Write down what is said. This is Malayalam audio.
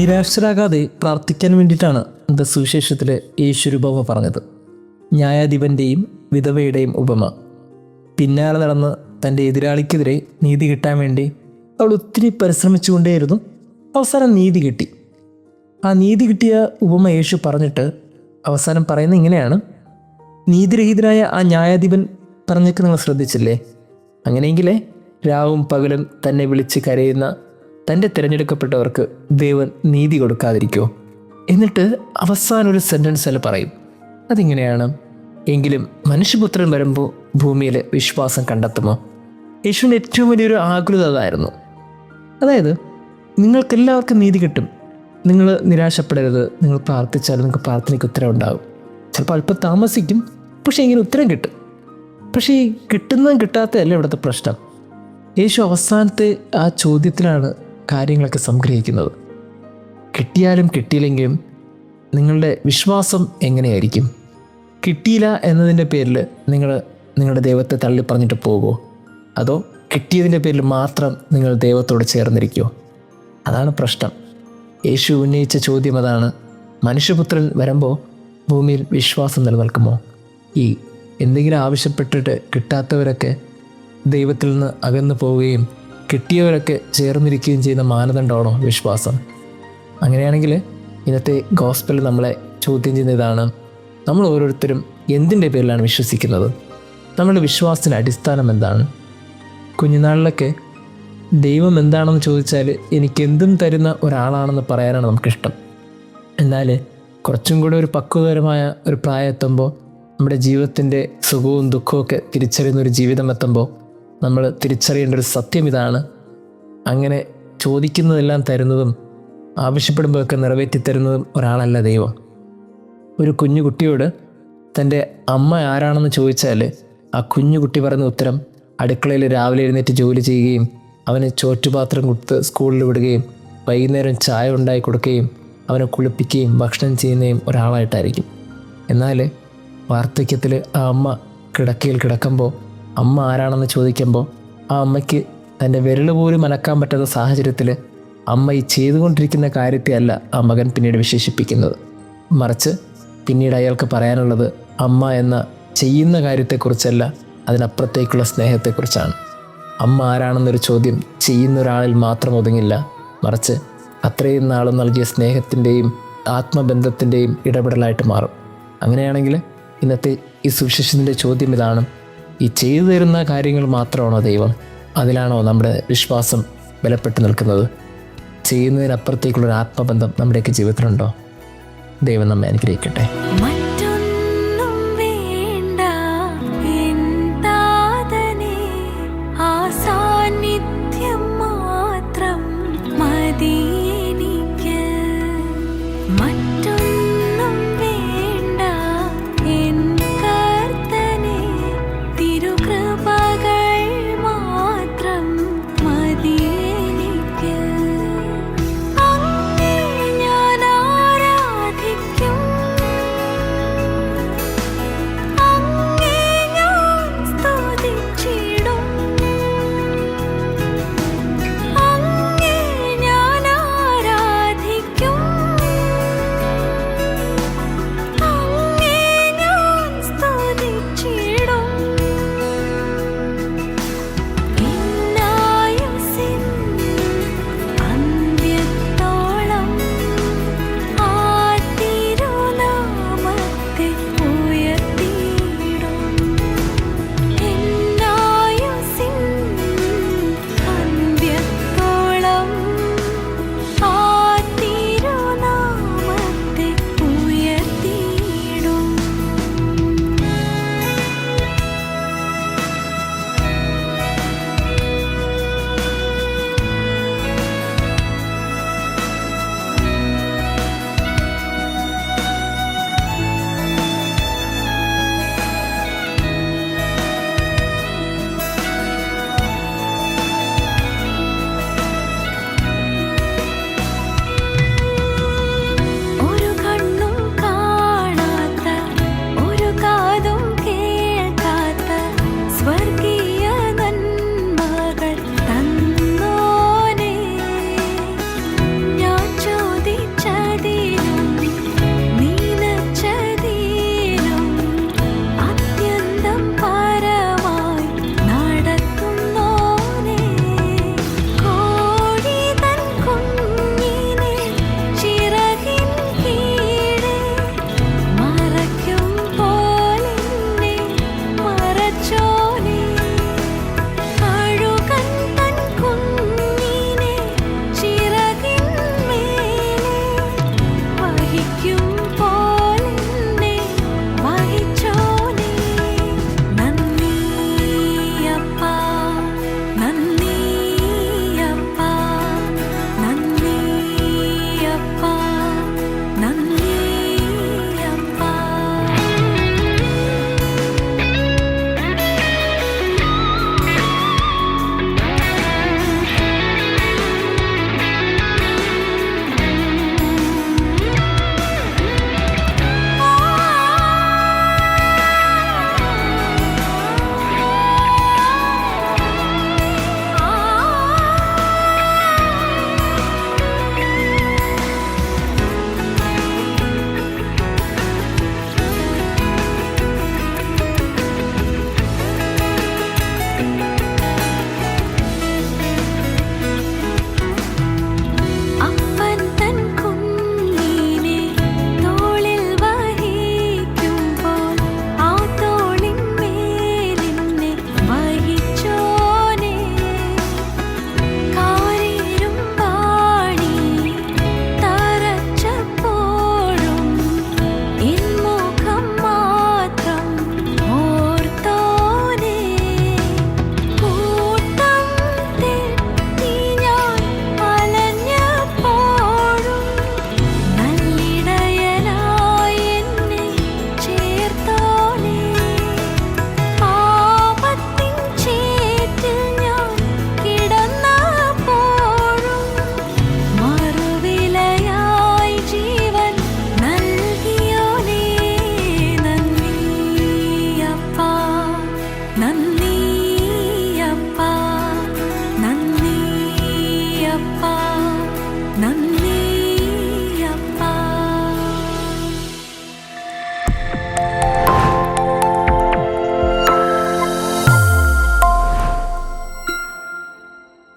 നിരാശരാകാതെ പ്രാർത്ഥിക്കാൻ വേണ്ടിയിട്ടാണ് സുവിശേഷത്തിൽ യേശു ഉപമ പറഞ്ഞത്. ന്യായാധിപൻ്റെയും വിധവയുടെയും ഉപമ. പിന്നാലെ നടന്ന് തൻ്റെ എതിരാളിക്കെതിരെ നീതി കിട്ടാൻ വേണ്ടി അവൾ ഒത്തിരി പരിശ്രമിച്ചുകൊണ്ടേയിരുന്നു. അവസാനം നീതി കിട്ടി. ആ നീതി കിട്ടിയ ഉപമ യേശു പറഞ്ഞിട്ട് അവസാനം പറയുന്നത് ഇങ്ങനെയാണ്: നീതിരഹിതനായ ആ ന്യായാധിപൻ പറഞ്ഞൊക്കെ നിങ്ങൾ ശ്രദ്ധിച്ചില്ലേ? അങ്ങനെയെങ്കിലേ രാവും പകലും തന്നെ വിളിച്ച് കരയുന്ന തൻ്റെ തിരഞ്ഞെടുക്കപ്പെട്ടവർക്ക് ദൈവം നീതി കൊടുക്കാതിരിക്കുമോ? എന്നിട്ട് അവസാനം ഒരു സെൻറ്റൻസിൽ പറയും, അതിങ്ങനെയാണ്: എങ്കിലും മനുഷ്യപുത്രൻ വരുമ്പോൾ ഭൂമിയിൽ വിശ്വാസം കണ്ടെത്തുമോ? യേശുവിൻ്റെ ഏറ്റവും വലിയൊരു ആകുലത അതായിരുന്നു. അതായത് നിങ്ങൾക്കെല്ലാവർക്കും നീതി കിട്ടും, നിങ്ങൾ നിരാശപ്പെടരുത്, നിങ്ങൾ പ്രാർത്ഥിച്ചാൽ നിങ്ങൾക്ക് പ്രാർത്ഥനയ്ക്ക് ഉത്തരം ഉണ്ടാകും. ചിലപ്പോൾ അല്പം താമസിക്കും, പക്ഷേ ഇങ്ങനെ ഉത്തരം കിട്ടും. പക്ഷേ ഈ കിട്ടുന്നതും കിട്ടാത്തതല്ല ഇവിടുത്തെ പ്രശ്നം. യേശു അവസാനത്തെ ആ ചോദ്യത്തിലാണ് കാര്യങ്ങളൊക്കെ സംഗ്രഹിക്കുന്നത്. കിട്ടിയാലും കിട്ടിയില്ലെങ്കിലും നിങ്ങളുടെ വിശ്വാസം എങ്ങനെയായിരിക്കും? കിട്ടിയില്ല എന്നതിൻ്റെ പേരിൽ നിങ്ങളുടെ ദൈവത്തെ തള്ളി പറഞ്ഞിട്ട് പോകുമോ? അതോ കിട്ടിയതിൻ്റെ പേരിൽ മാത്രം നിങ്ങൾ ദൈവത്തോട് ചേർന്നിരിക്കുമോ? അതാണ് പ്രശ്നം. യേശു ഉന്നയിച്ച ചോദ്യം അതാണ്. മനുഷ്യപുത്രൻ വരുമ്പോൾ ഭൂമിയിൽ വിശ്വാസം നിലനിൽക്കുമോ? ഈ എന്തെങ്കിലും ആവശ്യപ്പെട്ടിട്ട് കിട്ടാത്തവരൊക്കെ ദൈവത്തിൽ നിന്ന് അകന്നു പോവുകയും കിട്ടിയവരൊക്കെ ചേർന്നിരിക്കുകയും ചെയ്യുന്ന മാനദണ്ഡമാണോ വിശ്വാസം? അങ്ങനെയാണെങ്കിൽ ഇന്നത്തെ ഗോസ്പൽ നമ്മളെ ചോദ്യം ചെയ്യുന്ന ഇതാണ്: നമ്മൾ ഓരോരുത്തരും എന്തിൻ്റെ പേരിലാണ് വിശ്വസിക്കുന്നത്? നമ്മുടെ വിശ്വാസത്തിൻ്റെ അടിസ്ഥാനം എന്താണ്? കുഞ്ഞുനാളിലൊക്കെ ദൈവം എന്താണെന്ന് ചോദിച്ചാൽ എനിക്കെന്തും തരുന്ന ഒരാളാണെന്ന് പറയാനാണ് നമുക്കിഷ്ടം. എന്നാൽ കുറച്ചും കൂടെ ഒരു പക്വതരമായ ഒരു പ്രായം എത്തുമ്പോൾ, നമ്മുടെ ജീവിതത്തിൻ്റെ സുഖവും ദുഃഖവും തിരിച്ചറിയുന്നൊരു ജീവിതം എത്തുമ്പോൾ നമ്മൾ തിരിച്ചറിയേണ്ട ഒരു സത്യം ഇതാണ്: അങ്ങനെ ചോദിക്കുന്നതെല്ലാം തരുന്നതും ആവശ്യപ്പെടുമ്പോഴൊക്കെ നിറവേറ്റിത്തരുന്നതും ഒരാളല്ല ദൈവം. ഒരു കുഞ്ഞു കുട്ടിയോട് തൻ്റെ അമ്മ ആരാണെന്ന് ചോദിച്ചാൽ ആ കുഞ്ഞു കുട്ടി പറയുന്ന ഉത്തരം അടുക്കളയിൽ രാവിലെ എഴുന്നേറ്റ് ജോലി ചെയ്യുകയും അവന് ചോറ്റുപാത്രം കൊടുത്ത് സ്കൂളിൽ വിടുകയും വൈകുന്നേരം ചായ ഉണ്ടാക്കി കൊടുക്കുകയും അവനെ കുളിപ്പിക്കുകയും ഭക്ഷണം ചെയ്യുന്നതും ഒരാളായിട്ടായിരിക്കും. എന്നാൽ വാർദ്ധക്യത്തിൽ ആ അമ്മ കിടക്കയിൽ കിടക്കുമ്പോൾ അമ്മ ആരാണെന്ന് ചോദിക്കുമ്പോൾ ആ അമ്മയ്ക്ക് തൻ്റെ വിരൽ പോലും അനക്കാൻ പറ്റാത്ത സാഹചര്യത്തിൽ അമ്മ ഈ ചെയ്തുകൊണ്ടിരിക്കുന്ന കാര്യത്തെ അല്ല ആ മകൻ പിന്നീട് വിശേഷിപ്പിക്കുന്നത്. മറിച്ച് പിന്നീട് അയാൾക്ക് പറയാനുള്ളത് അമ്മ എന്ന ചെയ്യുന്ന കാര്യത്തെക്കുറിച്ചല്ല, അതിനപ്പുറത്തേക്കുള്ള സ്നേഹത്തെക്കുറിച്ചാണ്. അമ്മ ആരാണെന്നൊരു ചോദ്യം ചെയ്യുന്ന ഒരാളിൽ മാത്രം ഒതുങ്ങില്ല, മറിച്ച് അത്രയും നാളും നൽകിയ സ്നേഹത്തിൻ്റെയും ആത്മബന്ധത്തിൻ്റെയും ഇടപെടലായിട്ട് മാറും. അങ്ങനെയാണെങ്കിൽ ഇന്നത്തെ ഈ സുവിശേഷത്തിൻ്റെ ചോദ്യം ഇതാണ്: ഈ ചെയ്തു തരുന്ന കാര്യങ്ങൾ മാത്രമാണോ ദൈവം? അതിലാണോ നമ്മുടെ വിശ്വാസം ബലപ്പെട്ട് നിൽക്കുന്നത്? ചെയ്യുന്നതിനപ്പുറത്തേക്കുള്ളൊരു ആത്മബന്ധം നമ്മുടെയൊക്കെ ജീവിതത്തിലുണ്ടോ? ദൈവം നമ്മെ അനുഗ്രഹിക്കട്ടെ.